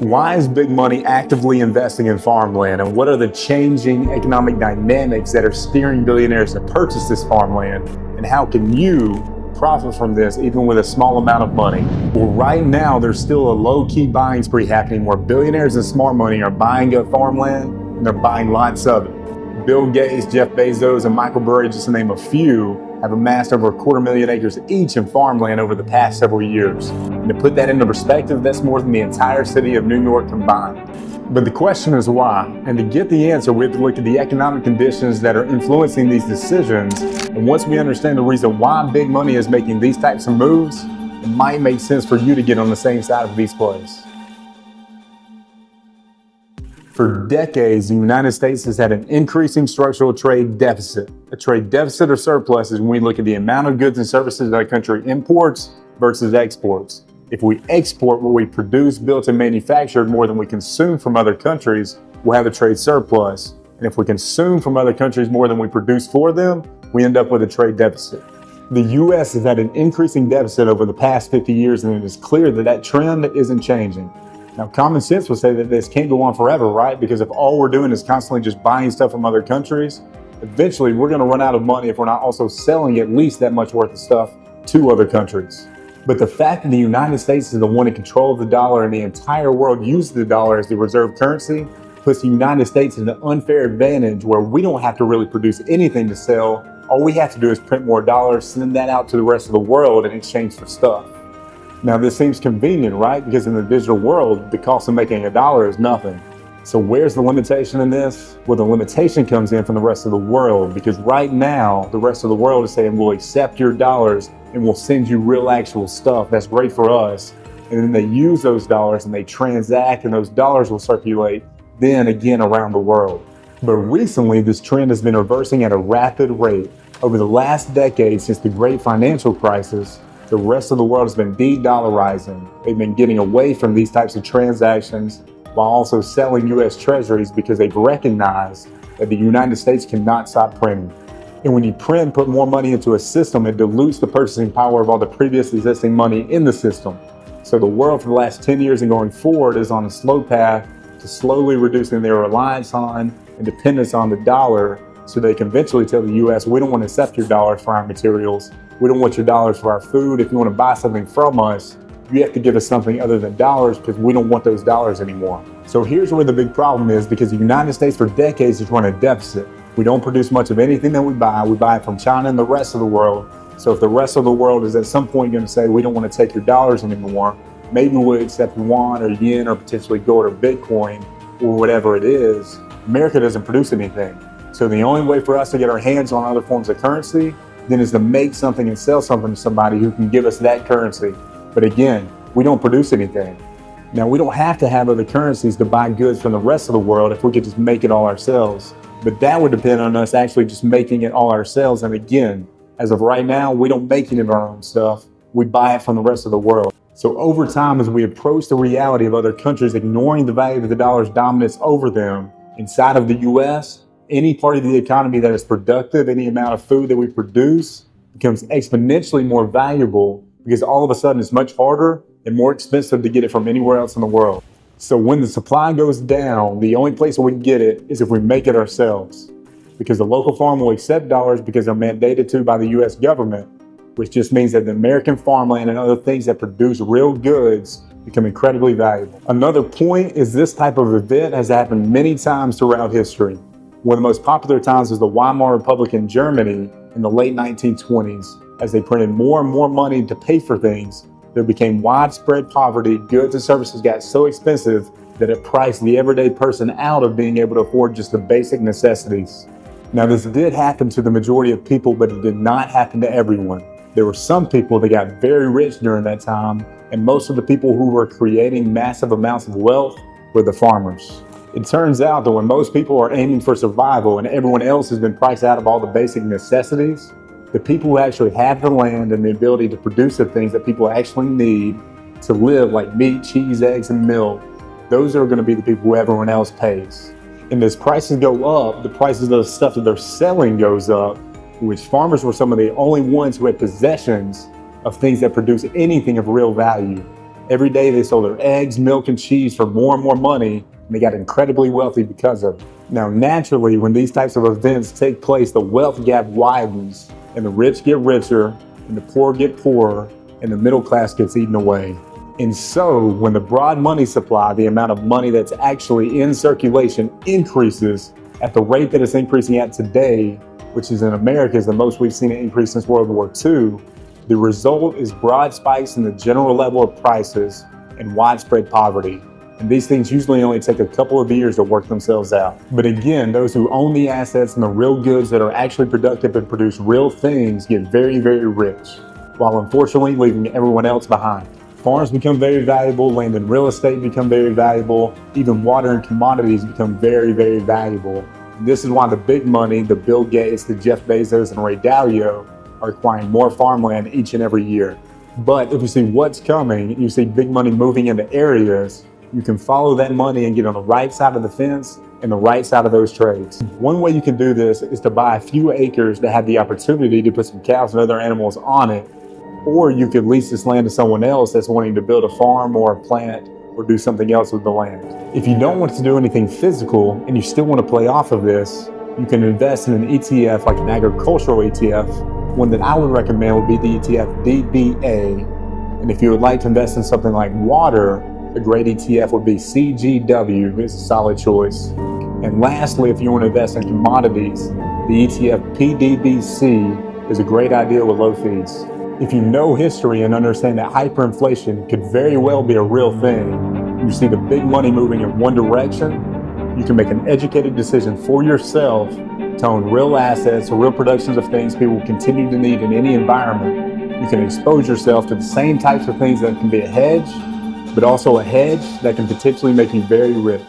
Why is big money actively investing in farmland, and what are the changing economic dynamics that are steering billionaires to purchase this farmland, and how can you profit from this even with a small amount of money? Well, right now there's still a low-key buying spree happening where billionaires and smart money are buying up farmland, and they're buying lots of it. Bill Gates, Jeff Bezos, and Michael Burry, just to name a few, have amassed over 250,000 acres each in farmland over the past several years. And to put that into perspective, that's more than the entire city of New York combined. But the question is why? And to get the answer, we have to look at the economic conditions that are influencing these decisions. And once we understand the reason why big money is making these types of moves, it might make sense for you to get on the same side of these plays. For decades, the United States has had an increasing structural trade deficit. A trade deficit or surplus is when we look at the amount of goods and services that a country imports versus exports. If we export what we produce, built, and manufactured more than we consume from other countries, we'll have a trade surplus. And if we consume from other countries more than we produce for them, we end up with a trade deficit. The U.S. has had an increasing deficit over the past 50 years, and it is clear that that trend isn't changing. Now, common sense would say that this can't go on forever, right? Because if all we're doing is constantly just buying stuff from other countries, eventually we're going to run out of money if we're not also selling at least that much worth of stuff to other countries. But the fact that the United States is the one in control of the dollar and the entire world uses the dollar as the reserve currency puts the United States in an unfair advantage where we don't have to really produce anything to sell. All we have to do is print more dollars, send that out to the rest of the world in exchange for stuff. Now, this seems convenient, right? Because in the digital world, the cost of making a dollar is nothing. So where's the limitation in this? Well, the limitation comes in from the rest of the world, because right now, the rest of the world is saying, we'll accept your dollars and we'll send you real actual stuff. That's great for us. And then they use those dollars and they transact, and those dollars will circulate then again around the world. But recently, this trend has been reversing at a rapid rate. Over the last decade, since the great financial crisis, the rest of the world has been de-dollarizing. They've been getting away from these types of transactions while also selling U.S. treasuries because they've recognized that the United States cannot stop printing. And when you print and put more money into a system, it dilutes the purchasing power of all the previous existing money in the system. So the world for the last 10 years and going forward is on a slow path to slowly reducing their reliance on and dependence on the dollar, so they can eventually tell the U.S., we don't want to accept your dollars for our materials. We don't want your dollars for our food. If you want to buy something from us, you have to give us something other than dollars because we don't want those dollars anymore. So here's where the big problem is, because the United States for decades has run a deficit. We don't produce much of anything that we buy. We buy it from China and the rest of the world. So if the rest of the world is at some point going to say, we don't want to take your dollars anymore, maybe we'll accept yuan or yen or potentially gold or Bitcoin or whatever it is, America doesn't produce anything. So the only way for us to get our hands on other forms of currency then is to make something and sell something to somebody who can give us that currency. But again, we don't produce anything. Now, we don't have to have other currencies to buy goods from the rest of the world if we could just make it all ourselves. But that would depend on us actually just making it all ourselves. And again, as of right now, we don't make any of our own stuff. We buy it from the rest of the world. So over time, as we approach the reality of other countries ignoring the value of the dollar's dominance over them inside of the U.S., any part of the economy that is productive, any amount of food that we produce becomes exponentially more valuable because all of a sudden it's much harder and more expensive to get it from anywhere else in the world. So when the supply goes down, the only place where we can get it is if we make it ourselves, because the local farm will accept dollars because they're mandated to by the U.S. government, which just means that the American farmland and other things that produce real goods become incredibly valuable. Another point is this type of event has happened many times throughout history. One of the most popular times was the Weimar Republic in Germany in the late 1920s. As they printed more and more money to pay for things, there became widespread poverty. Goods and services got so expensive that it priced the everyday person out of being able to afford just the basic necessities. Now, this did happen to the majority of people, but it did not happen to everyone. There were some people that got very rich during that time, and most of the people who were creating massive amounts of wealth were the farmers. It turns out that when most people are aiming for survival and everyone else has been priced out of all the basic necessities, the people who actually have the land and the ability to produce the things that people actually need to live, like meat, cheese, eggs, and milk, those are going to be the people who everyone else pays. And as prices go up, the prices of the stuff that they're selling goes up, which farmers were some of the only ones who had possessions of things that produce anything of real value. Every day they sold their eggs, milk, and cheese for more and more money, and they got incredibly wealthy because of it. Now, naturally, when these types of events take place, the wealth gap widens, and the rich get richer, and the poor get poorer, and the middle class gets eaten away. And so, when the broad money supply, the amount of money that's actually in circulation, increases at the rate that it's increasing at today, which is in America is the most we've seen it increase since World War II, the result is broad spikes in the general level of prices and widespread poverty. And these things usually only take a couple of years to work themselves out. But again, those who own the assets and the real goods that are actually productive and produce real things get very, very rich, while unfortunately leaving everyone else behind. Farms become very valuable, land and real estate become very valuable, even water and commodities become very, very valuable. And this is why the big money, the Bill Gates, the Jeff Bezos, and Ray Dalio are acquiring more farmland each and every year. But if you see what's coming, you see big money moving into areas, you can follow that money and get on the right side of the fence and the right side of those trades. One way you can do this is to buy a few acres that have the opportunity to put some cows and other animals on it, or you could lease this land to someone else that's wanting to build a farm or a plant or do something else with the land. If you don't want to do anything physical and you still want to play off of this, you can invest in an ETF like an agricultural ETF. One that I would recommend would be the ETF DBA. And if you would like to invest in something like water, a great ETF would be CGW. It's a solid choice. And lastly, if you want to invest in commodities, the ETF PDBC is a great idea with low fees. If you know history and understand that hyperinflation could very well be a real thing, you see the big money moving in one direction, you can make an educated decision for yourself to own real assets or real productions of things people will continue to need in any environment. You can expose yourself to the same types of things that can be a hedge, but also a hedge that can potentially make you very rich.